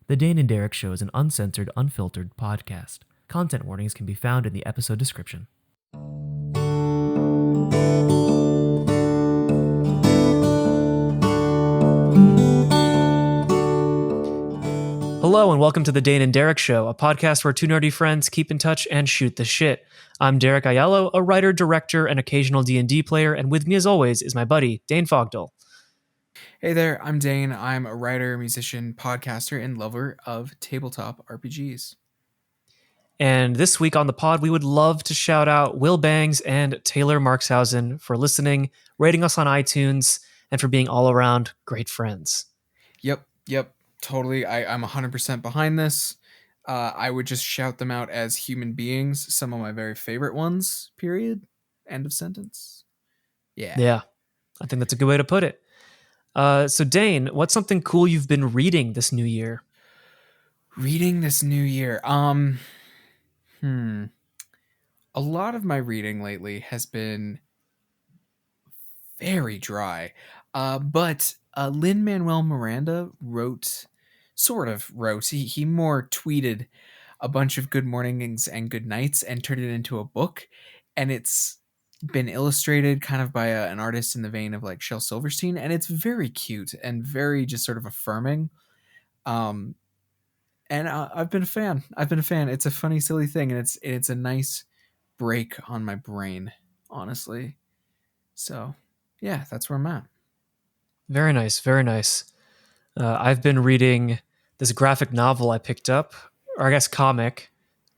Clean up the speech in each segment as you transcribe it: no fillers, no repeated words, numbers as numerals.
The Dane and Derek Show is an uncensored, unfiltered podcast. Content warnings can be found in the episode description. Hello and welcome to the Dane and Derek Show, a podcast where two nerdy friends keep in touch and shoot the shit. I'm Benig-Aiello, a writer, director, and occasional D&D player, and with me as always is my buddy, Dane Fogdall. Hey there, I'm Dane. I'm a writer, musician, podcaster, and lover of tabletop RPGs. And this week on the pod, we would love to shout out Will Bangs and Taylor Markshausen for listening, rating us on iTunes, and for being all around great friends. Yep, totally. I'm 100% behind this. I would just shout them out as human beings, some of my very favorite ones, period. End of sentence. Yeah, I think that's a good way to put it. So Dane, what's something cool you've been reading this new year? Reading this new year. A lot of my reading lately has been very dry. But Lin-Manuel Miranda he more tweeted a bunch of good mornings and good nights and turned it into a book. And it's been illustrated kind of by an artist in the vein of like Shel Silverstein. And it's very cute and very just sort of affirming. And I've been a fan. It's a funny, silly thing. And it's a nice break on my brain, honestly. So yeah, that's where I'm at. Very nice, very nice. I've been reading this graphic novel I picked up, or I guess comic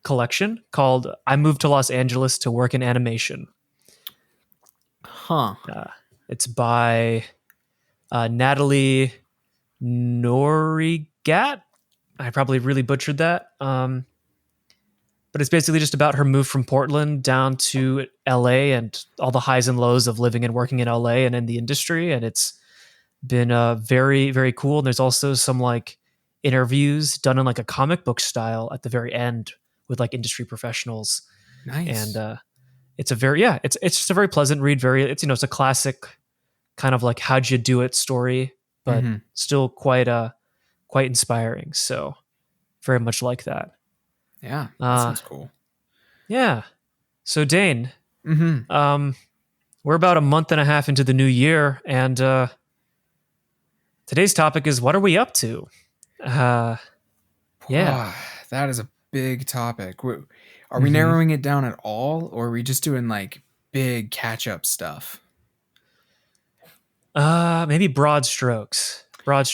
collection called I Moved to Los Angeles to Work in Animation. It's by Natalie Norigat. I probably really butchered that. But it's basically just about her move from Portland down to LA and all the highs and lows of living and working in LA and in the industry. And it's been very, very cool. And there's also some like interviews done in like a comic book style at the very end with like industry professionals. Nice. And it's just a very pleasant read. It's a classic kind of like how'd you do it story, but still quite inspiring. So very much like that. Yeah, that sounds cool. Yeah. So Dane, we're about a month and a half into the new year, and today's topic is what are we up to? That is a big topic. Are we narrowing it down at all, or are we just doing like big catch-up stuff? Maybe broad strokes. As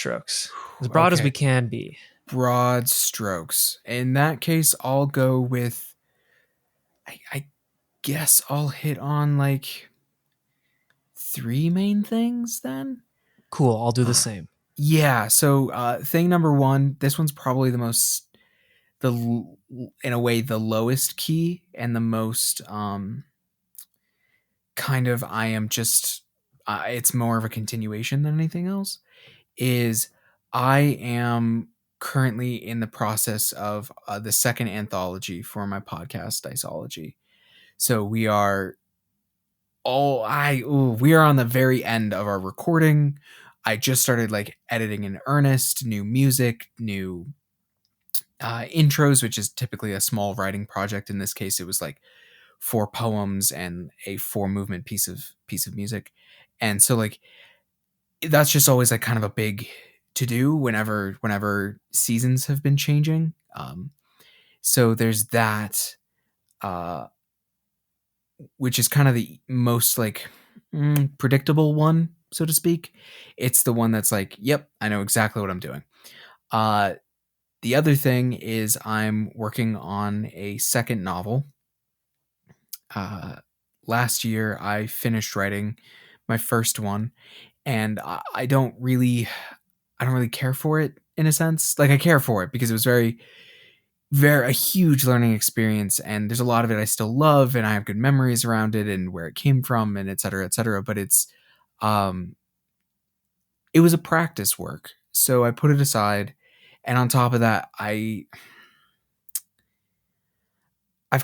broad as we can be. Broad strokes. In that case, I'll go with I guess I'll hit on like 3 main things then. Cool, I'll do the same. Yeah, so thing number 1, this one's probably in a way the lowest key and the most kind of it's more of a continuation than anything else, is I am currently in the process of the second anthology for my podcast Diceology. So we are on the very end of our recording. I just started like editing in earnest, new music, new intros, which is typically a small writing project. In this case, it was like 4 poems and a 4 movement piece of music. And so like that's just always like kind of a big to do whenever seasons have been changing. So there's that, which is kind of the most like predictable one, so to speak. It's the one that's like, yep, I know exactly what I'm doing. The other thing is I'm working on a second novel. Last year I finished writing my first one, and I don't really care for it in a sense. Like I care for it because it was very a huge learning experience, and there's a lot of it I still love, and I have good memories around it and where it came from, and et cetera, but it's it was a practice work, so I put it aside. And on top of that, I've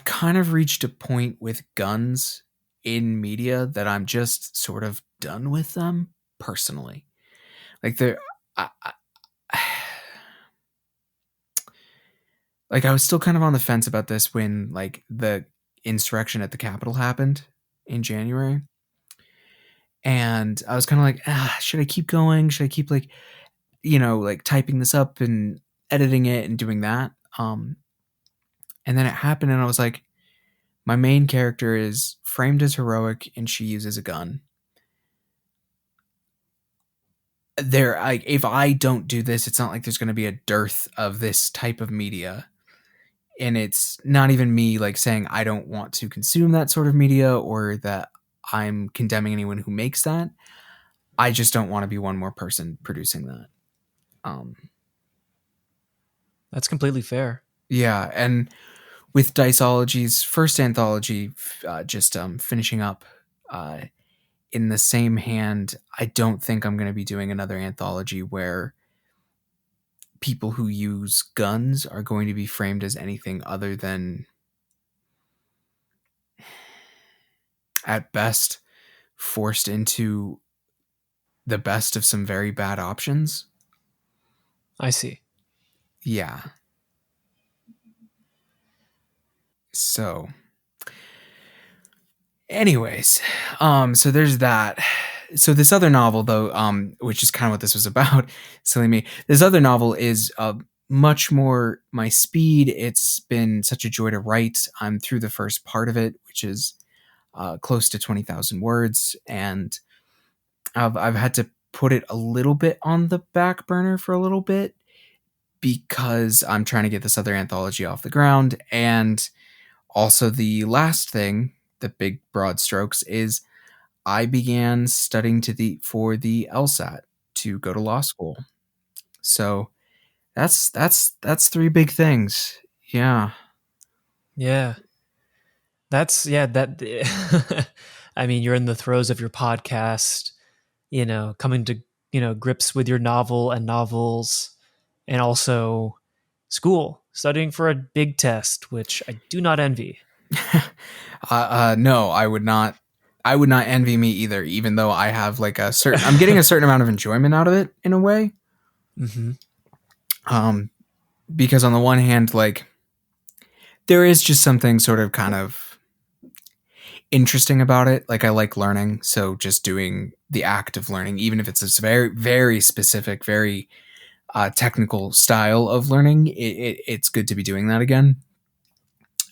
kind of reached a point with guns in media that I'm just sort of done with them personally. Like Like, I was still kind of on the fence about this when like the insurrection at the Capitol happened in January. And I was kind of like, should I keep going? Should I keep like, like typing this up and editing it and doing that? And then it happened, and I was like, my main character is framed as heroic, and she uses a gun. If I don't do this, it's not like there's going to be a dearth of this type of media. And it's not even me like saying I don't want to consume that sort of media or that I'm condemning anyone who makes that. I just don't want to be one more person producing that. Um, That's completely fair. yeah, and with Diceology's first anthology, just finishing up uh, in the same hand, I don't think I'm going to be doing another anthology where people who use guns are going to be framed as anything other than, at best, forced into the best of some very bad options. I see. Yeah. So, anyways, so there's that. So this other novel, though, which is kind of what this was about, silly me. This other novel is much more my speed. It's been such a joy to write. I'm through the first part of it, which is close to 20,000 words, and I've had to put it a little bit on the back burner for a little bit because I'm trying to get this other anthology off the ground. And also, the last thing, the big broad strokes, is I began studying for the LSAT to go to law school. So that's three big things. Yeah. Yeah. That's yeah, that I mean, you're in the throes of your podcast, coming to, grips with your novel and novels, and also school, studying for a big test, which I do not envy. No, I would not. I would not envy me either, even though I have like I'm getting a certain amount of enjoyment out of it in a way. Mm-hmm. Because on the one hand, like, there is just something sort of kind of interesting about it. Like, I like learning, so just doing the act of learning, even if it's a very, very specific, very technical style of learning, it's good to be doing that again.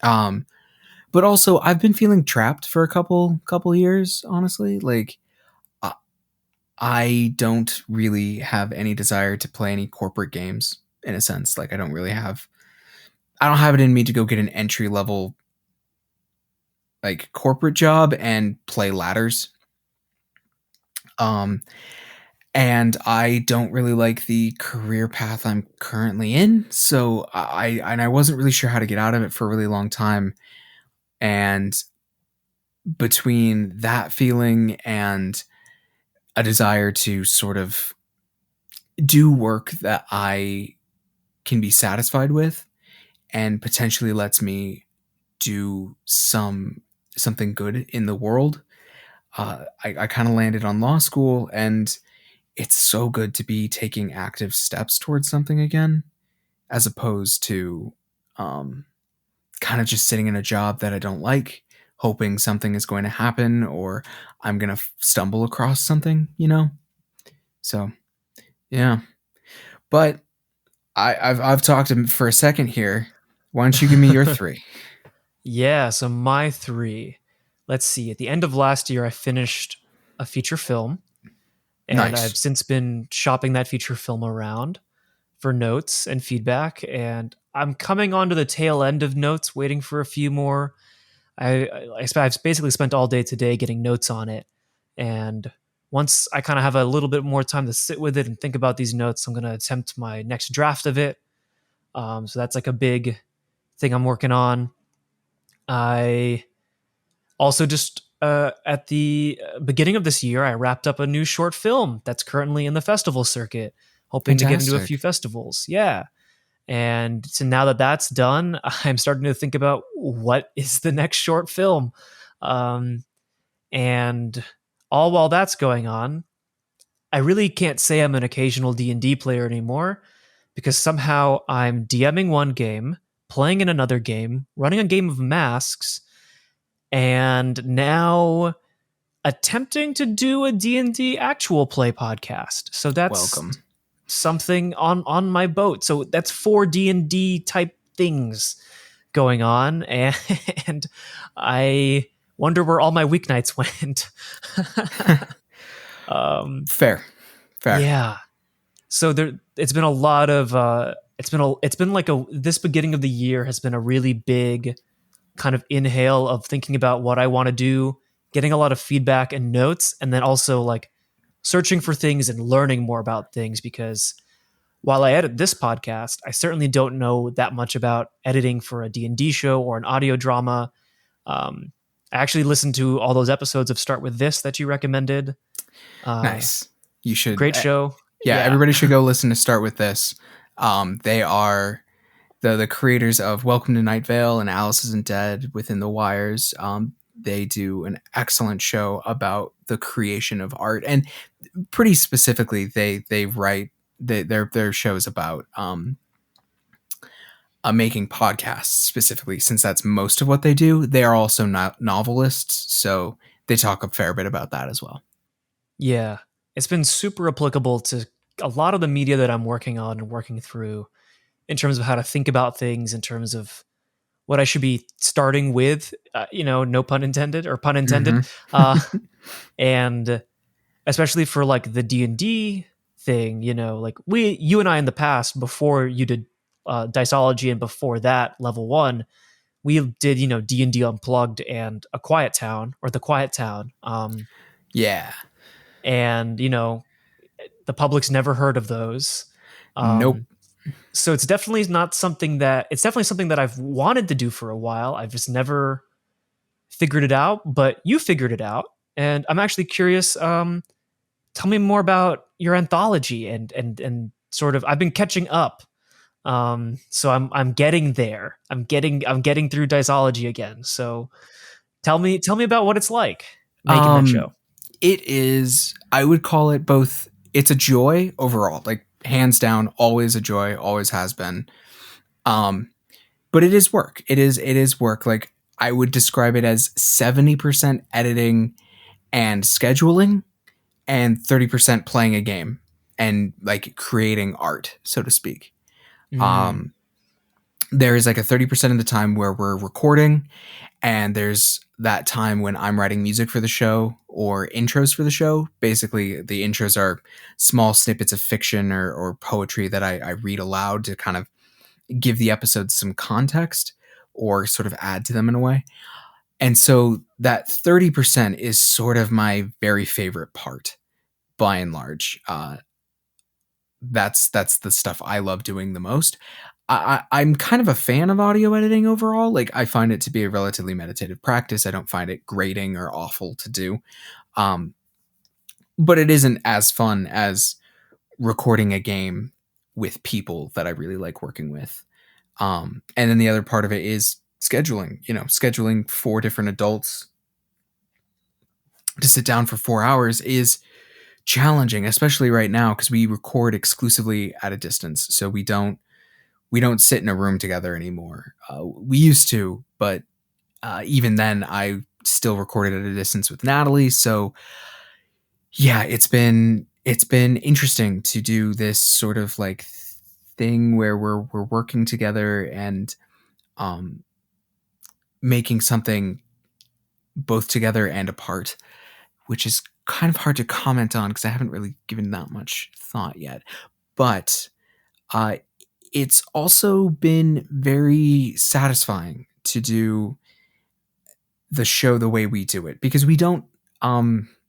But also, I've been feeling trapped for a couple years, honestly. Like, I don't really have any desire to play any corporate games, in a sense. Like, I don't have it in me to go get an entry level like corporate job and play ladders. Um, and I don't really like the career path I'm currently in. So I wasn't really sure how to get out of it for a really long time. And between that feeling and a desire to sort of do work that I can be satisfied with and potentially lets me do something good in the world, I kind of landed on law school, and it's so good to be taking active steps towards something again, as opposed to kind of just sitting in a job that I don't like, hoping something is going to happen or I'm going to stumble across something. So, yeah. But I've talked for a second here. Why don't you give me your three? Yeah, so my three. Let's see. At the end of last year, I finished a feature film, and Nice. I've since been shopping that feature film around for notes and feedback. And I'm coming on to the tail end of notes, waiting for a few more. I've basically spent all day today getting notes on it. And once I kind of have a little bit more time to sit with it and think about these notes, I'm going to attempt my next draft of it. So that's like a big thing I'm working on. I also just at the beginning of this year, I wrapped up a new short film that's currently in the festival circuit, hoping to get into a few Fantastic. festivals. Yeah. And so now that that's done, I'm starting to think about what is the next short film. Um, and all while that's going on, I really can't say I'm an occasional D&D player anymore because somehow I'm DMing one game, playing in another game, running a game of Masks, and now attempting to do a D&D actual play podcast. So that's Welcome. something on my boat. So that's 4 D&D type things going on, and I wonder where all my weeknights went. Fair. Yeah. So it's been a lot of it's been like this beginning of the year has been a really big kind of inhale of thinking about what I want to do, getting a lot of feedback and notes, and then also like searching for things and learning more about things, because while I edit this podcast, I certainly don't know that much about editing for a D&D show or an audio drama. I actually listened to all those episodes of Start With This that you recommended. Nice. You should. Great show. Yeah, Yeah. everybody should go listen to Start With This. They are the creators of Welcome to Night Vale and Alice Isn't Dead Within the Wires. They do an excellent show about the creation of art, and pretty specifically, they write their shows about making podcasts specifically, since that's most of what they do. They are also not novelists, so they talk a fair bit about that as well. Yeah. It's been super applicable to a lot of the media that I'm working on and working through, in terms of how to think about things, in terms of what I should be starting with, no pun intended or pun intended. Mm-hmm. And especially for like the D&D thing, like you and I in the past, before you did Diceology and before that level 1, we did, D&D Unplugged and A Quiet Town, or The Quiet Town. Yeah. And, the public's never heard of those. Nope. So it's definitely something that I've wanted to do for a while. I've just never figured it out, but you figured it out. And I'm actually curious. Tell me more about your anthology and sort of, I've been catching up. So I'm getting there. I'm getting through Diceology again. So tell me about what it's like making that show. It is, I would call it both. It's a joy overall, like hands down, always a joy, always has been. But it is work. It is work. Like, I would describe it as 70% editing and scheduling, and 30% playing a game and like creating art, so to speak. There is like a 30% of the time where we're recording, and there's that time when I'm writing music for the show or intros for the show. Basically, the intros are small snippets of fiction or poetry that I read aloud to kind of give the episodes some context or sort of add to them in a way. And so that 30% is sort of my very favorite part, by and large. That's the stuff I love doing the most. I'm kind of a fan of audio editing overall. Like, I find it to be a relatively meditative practice. I don't find it grating or awful to do. But it isn't as fun as recording a game with people that I really like working with. And then the other part of it is scheduling, scheduling 4 different adults to sit down for 4 hours is challenging, especially right now, because we record exclusively at a distance. So we don't sit in a room together anymore. We used to, but even then I still recorded at a distance with Natalie. So yeah, it's been interesting to do this sort of like thing where we're working together and making something both together and apart, which is kind of hard to comment on because I haven't really given that much thought yet. But it's also been very satisfying to do the show the way we do it, because we don't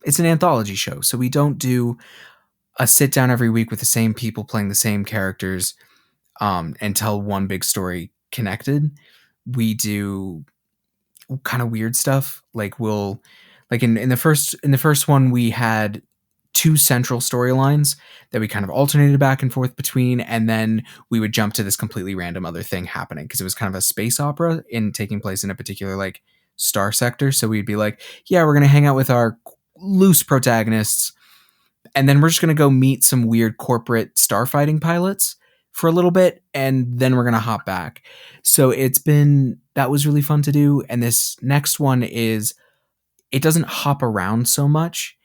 it's an anthology show, so we don't do a sit down every week with the same people playing the same characters and tell one big story connected. We do kind of weird stuff. Like, we'll, like in the first one, we had 2 central storylines that we kind of alternated back and forth between, and then we would jump to this completely random other thing happening, because it was kind of a space opera in taking place in a particular like star sector. So we'd be like, yeah, we're gonna hang out with our loose protagonists, and then we're just gonna go meet some weird corporate starfighting pilots for a little bit, and then we're going to hop back. So that was really fun to do. And this next one it doesn't hop around so much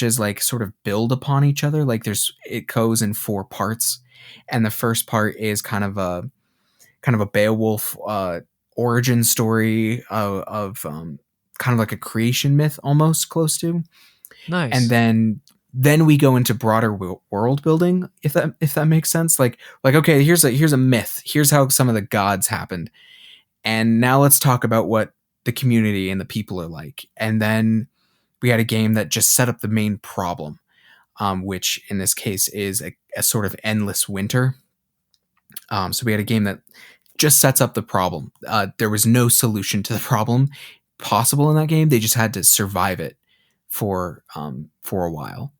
as like sort of build upon each other. Like it goes in 4 parts. And the first part is kind of a Beowulf origin story of kind of like a creation myth, almost close to. And Nice. then we go into broader world building, if that makes sense. Like okay, here's a myth. Here's how some of the gods happened, and now let's talk about what the community and the people are like. And then we had a game that just set up the main problem, which in this case is a sort of endless winter. So we had a game that just sets up the problem. There was no solution to the problem possible in that game. They just had to survive it for a while.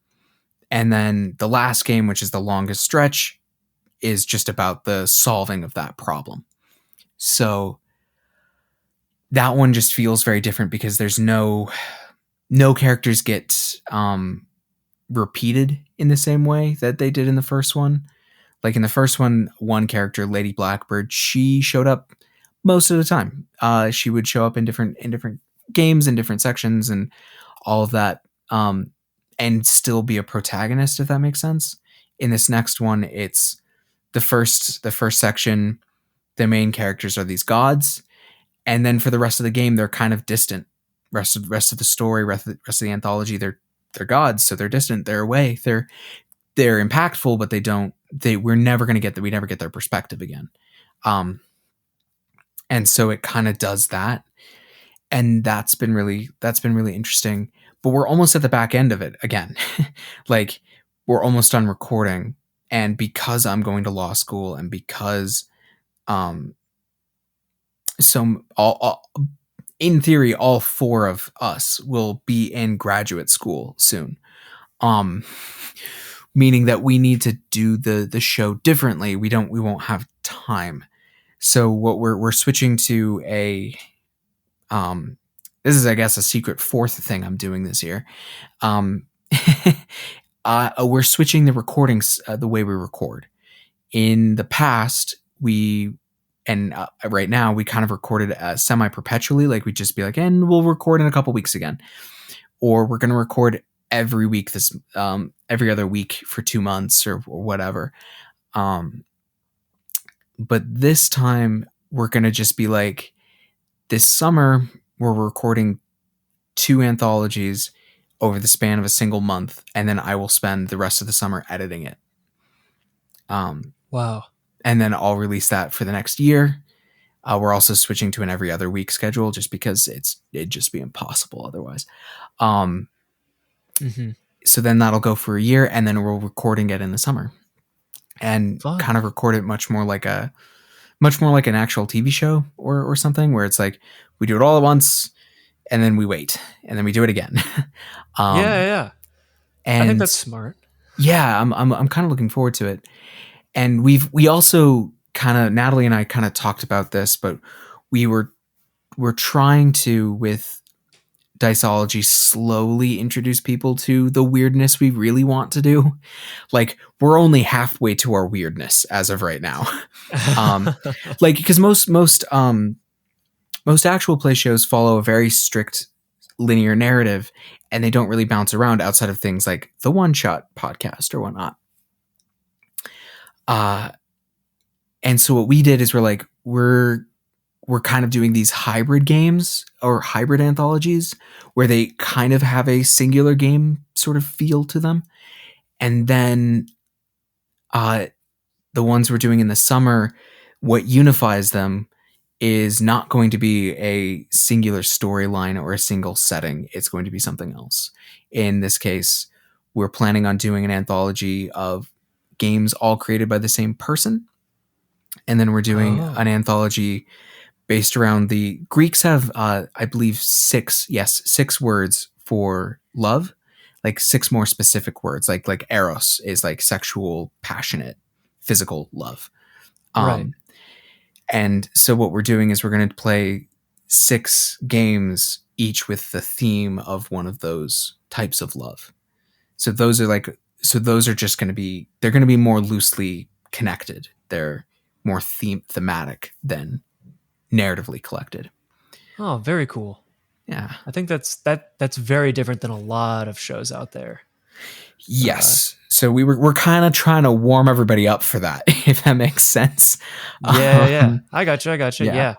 And then the last game, which is the longest stretch, is just about the solving of that problem. So that one just feels very different because there's no characters get repeated in the same way that they did in the first one. Like in the first one character, Lady Blackbird, she showed up most of the time. She would show up in different games and different sections and all of that, and still be a protagonist, if that makes sense. In this next one, it's the first section. The main characters are these gods, and then for the rest of the game, they're kind of distant. Rest of the story, rest of the anthology, they're gods, so they're distant. They're away. They're impactful, but we never get their perspective again. And so it kind of does that. And that's been really interesting, but we're almost at the back end of it again. Like we're almost done recording. And because I'm going to law school and because, in theory, all 4 of us will be in graduate school soon. Meaning that we need to do the show differently. We won't have time. So what we're switching to this is, I guess, a secret 4th thing I'm doing this year. We're switching the recordings, the way we record. In the past, right now we kind of recorded semi-perpetually. Like we'd just be like, and we'll record in a couple weeks again, or we're going to record every week every other week for 2 months or whatever. But this time we're going to just be like, this summer we're recording 2 anthologies over the span of a single month, and then I will spend the rest of the summer editing it. Wow. And then I'll release that for the next year. We're also switching to an every other week schedule just because it'd just be impossible otherwise. So then that'll go for a year, and then we're recording it in the summer and Fun. kind of record it much more like an actual TV show or something, where it's like we do it all at once and then we wait and then we do it again. Yeah. And I think that's smart. Yeah, I'm kind of looking forward to it. And we also kind of, Natalie and I kind of talked about this, but we're trying to, with Diceology, slowly introduce people to the weirdness we really want to do. Like we're only halfway to our weirdness as of right now. Like because most actual play shows follow a very strict linear narrative, and they don't really bounce around outside of things like the One Shot podcast or whatnot. And so what we did is we're kind of doing these hybrid games or hybrid anthologies where they kind of have a singular game sort of feel to them. And then the ones we're doing in the summer, what unifies them is not going to be a singular storyline or a single setting. It's going to be something else. In this case, we're planning on doing an anthology of games all created by the same person. And then we're doing an anthology based around the Greeks have, I believe, 6 words for love, like 6 more specific words, like eros is like sexual, passionate, physical love. Right. And so what we're doing is we're going to play 6 games, each with the theme of one of those types of love. So those are just going to be, they're going to be more loosely connected They're more thematic than narratively collected. Oh, very cool. Yeah. I think that's very different than a lot of shows out there. Yes. So we're kind of trying to warm everybody up for that, if that makes sense. Yeah. I got you. I got you. Yeah. Yeah.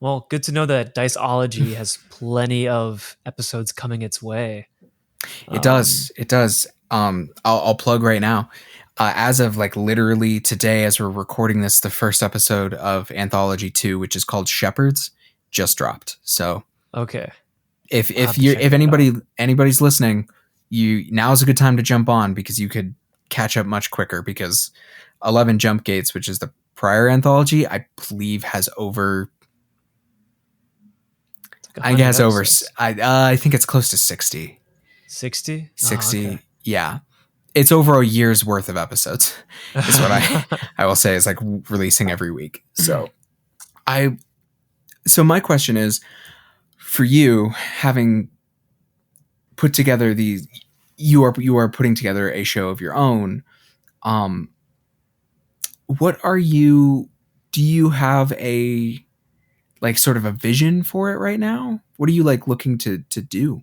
Well, good to know that Diceology has plenty of episodes coming its way. It does. It does. I'll plug right now. As of like literally today, as we're recording this, the first episode of Anthology 2, which is called Shepherds, just dropped. So Okay. if I'll if have to you're check if that out. anybody's listening, now's a good time to jump on because you could catch up much quicker because 11 Jump Gates, which is the prior anthology, I believe has over It's like I 100 guess over episodes. I think it's close to 60. 60? Oh, okay. 60. Yeah. It's over a year's worth of episodes. Is what I will say is like releasing every week. I so my question is for you having put together these you are putting together a show of your own. Um what are you do you have a like sort of a vision for it right now? What are you like looking to do?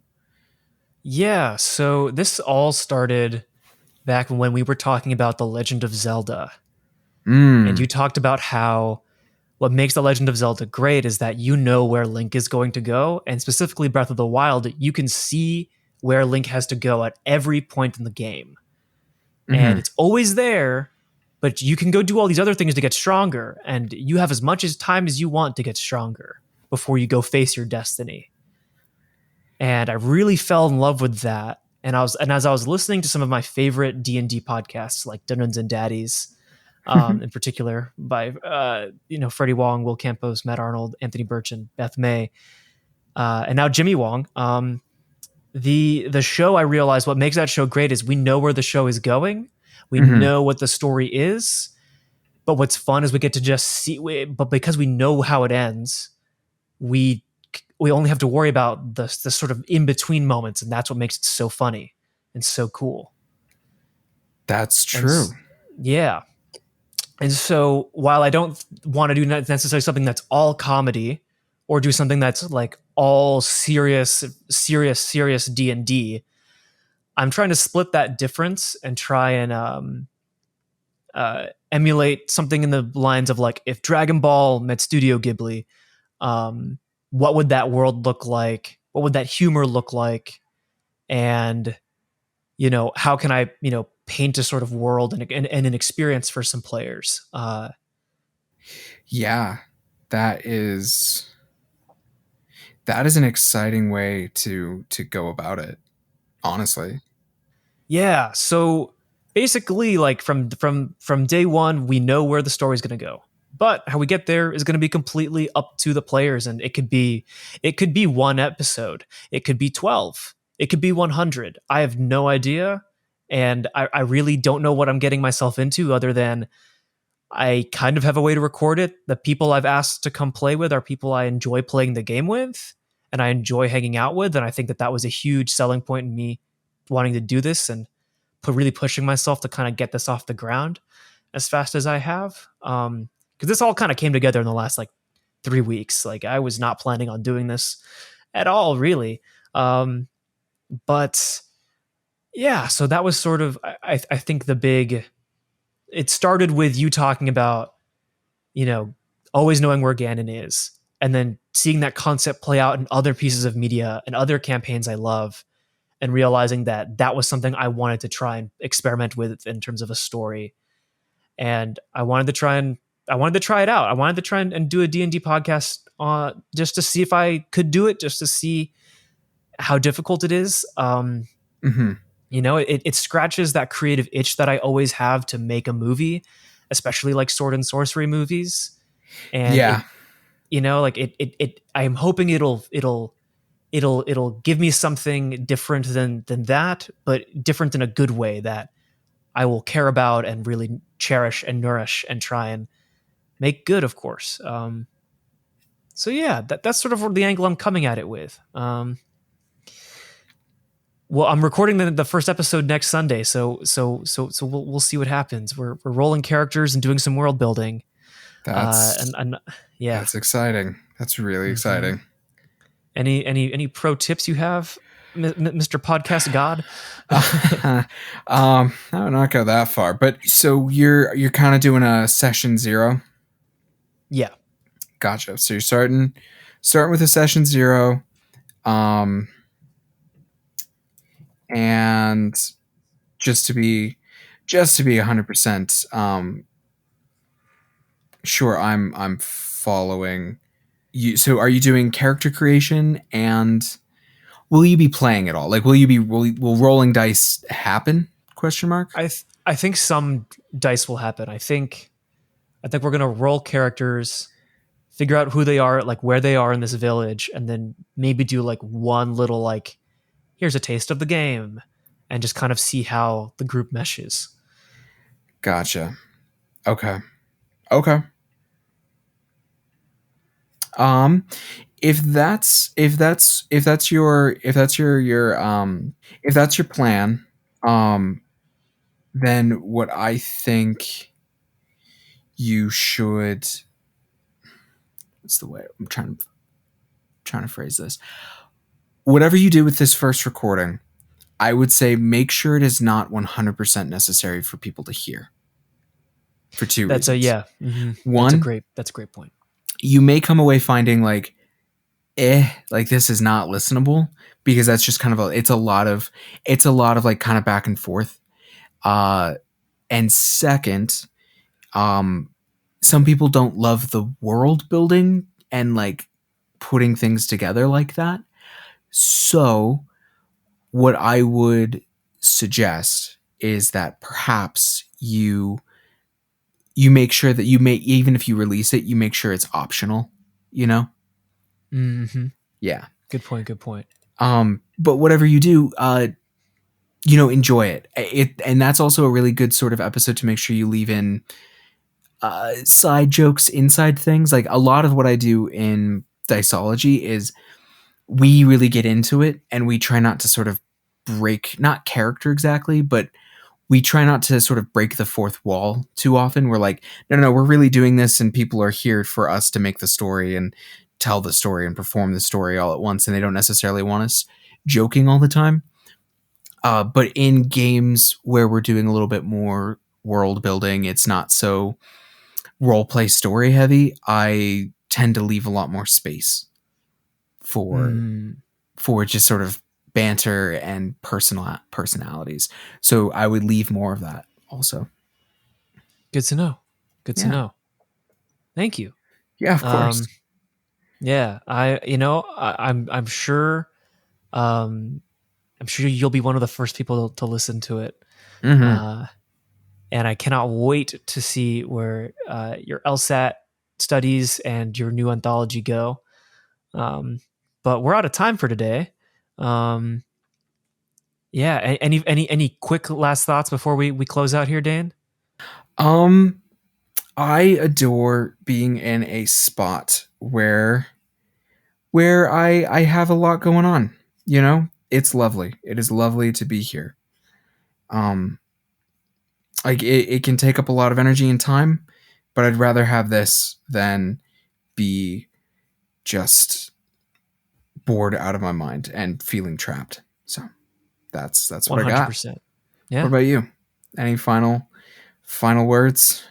Yeah, so this all started back when we were talking about The Legend of Zelda. And you Mm. talked about how what makes The Legend of Zelda great is that you know where Link is going to go. And specifically, Breath of the Wild, you can see where Link has to go at every point in the game. And Mhm. it's always there, but you can go do all these other things to get stronger. And you have as much as time as you want to get stronger before you go face your destiny. And I really fell in love with that. And as I was listening to some of my favorite D&D podcasts, like Dungeons and Daddies, in particular by Freddie Wong, Will Campos, Matt Arnold, Anthony Burchin, Beth May, and now Jimmy Wong. The show, I realized what makes that show great is we know where the show is going, we Mhm. know what the story is, but what's fun is we get to just see. But because we know how it ends, we we only have to worry about the sort of in between moments, and that's what makes it so funny and so cool. That's And true. yeah, and so while I don't want to do necessarily something that's all comedy or do something that's like all serious D&D, I'm trying to split that difference and try and emulate something in the lines of like if Dragon Ball met Studio Ghibli, um, what would that world look like? What would that humor look like? And how can I paint a sort of world and an experience for some players? Yeah. That is that is an exciting way to go about it, honestly. Yeah. So basically, like from day one, we know where the story's going to go, but how we get there is going to be completely up to the players, and it could be one episode, it could be 12, it could be 100. I have no idea, and I really don't know what I'm getting myself into, other than I kind of have a way to record it. The people I've asked to come play with are people I enjoy playing the game with and I enjoy hanging out with. And I think that was a huge selling point in me wanting to do this and really pushing myself to kind of get this off the ground as fast as I have. Because this all kind of came together in the last like 3 weeks. Like I was not planning on doing this at all, really. But yeah, so that was sort of, I think it started with you talking about you know, always knowing where Ganon is, and then seeing that concept play out in other pieces of media and other campaigns I love, and realizing that that was something I wanted to try and experiment with in terms of a story. And I wanted to try it out. I wanted to try and do a D&D podcast just to see if I could do it, just to see how difficult it is. Mhm. It scratches that creative itch that I always have to make a movie, especially like sword and sorcery movies. And Yeah. like I'm hoping it'll give me something different than that, but different in a good way that I will care about and really cherish and nourish and try and make good, of course. So yeah, that's sort of the angle I'm coming at it with. Well, I'm recording the first episode next Sunday, so we'll see what happens. We're rolling characters and doing some world building. That's And yeah. that's exciting. That's really Mhm. exciting. Any pro tips you have, Mr. Podcast God? I would not go that far, but so you're kind of doing a session 0. Yeah. Gotcha. So you're starting with a session 0, and just to be 100% sure I'm following you. So are you doing character creation, and will you be playing at all? Like, will rolling dice happen? Question mark. I think some dice will happen. I think we're gonna roll characters, figure out who they are, like where they are in this village, and then maybe do like one little like, here's a taste of the game, and just kind of see how the group meshes. Gotcha. Okay. Okay. Um, if that's your plan, um, then what I think you should, what's the way I'm trying to phrase this? Whatever you do with this first recording, I would say make sure it is not 100% necessary for people to hear, for two That's a reasons. yeah. Mm-hmm. One, That's a great point. you may come away finding like, like this is not listenable, because that's just kind of it's a lot of like kind of back and forth. And second, some people don't love the world building and like putting things together like that. So what I would suggest is that perhaps you make sure that even if you release it, you make sure it's optional, you know? Mm-hmm. Yeah. Good point. Good point. But whatever you do, enjoy it. And that's also a really good sort of episode to make sure you leave in side jokes, inside things. Like a lot of what I do in Diceology is we really get into it, and we try not to sort of break, not character exactly, but we try not to sort of break the fourth wall too often. We're like, no, we're really doing this, and people are here for us to make the story and tell the story and perform the story all at once, and they don't necessarily want us joking all the time. But in games where we're doing a little bit more world building, it's not so role play story heavy. I tend to leave a lot more space for just sort of banter and personalities. So I would leave more of that also. Good to know. Good to know. Thank you. Yeah, of course. Yeah, I'm sure I'm sure you'll be one of the first people to listen to it. Mm-hmm. And I cannot wait to see where your LSAT studies and your new anthology go. But we're out of time for today. Yeah, any quick last thoughts before we close out here, Dane? I adore being in a spot where I have a lot going on. It's lovely. It is lovely to be here. Like it can take up a lot of energy and time, but I'd rather have this than be just bored out of my mind and feeling trapped. So that's what I got. 100%. Yeah. What about you? Any final words?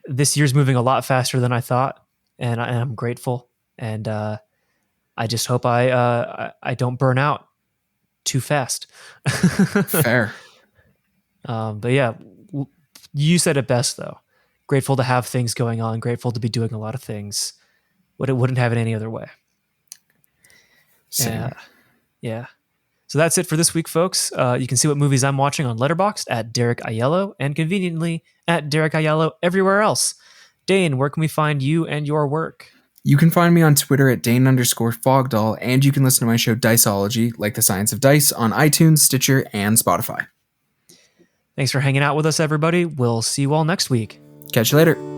This year's moving a lot faster than I thought, and I'm grateful. And I just hope I don't burn out too fast. Fair. But yeah, you said it best though. Grateful to have things going on. Grateful to be doing a lot of things. Wouldn't have it any other way. Same. Yeah. So that's it for this week, folks. You can see what movies I'm watching on Letterboxd at Benig-Aiello, and conveniently at Benig-Aiello everywhere else. Dane, where can we find you and your work? You can find me on Twitter at Dane_Fogdoll, and you can listen to my show Diceology, like the science of dice, on iTunes, Stitcher, and Spotify. Thanks for hanging out with us, everybody. We'll see you all next week. Catch you later.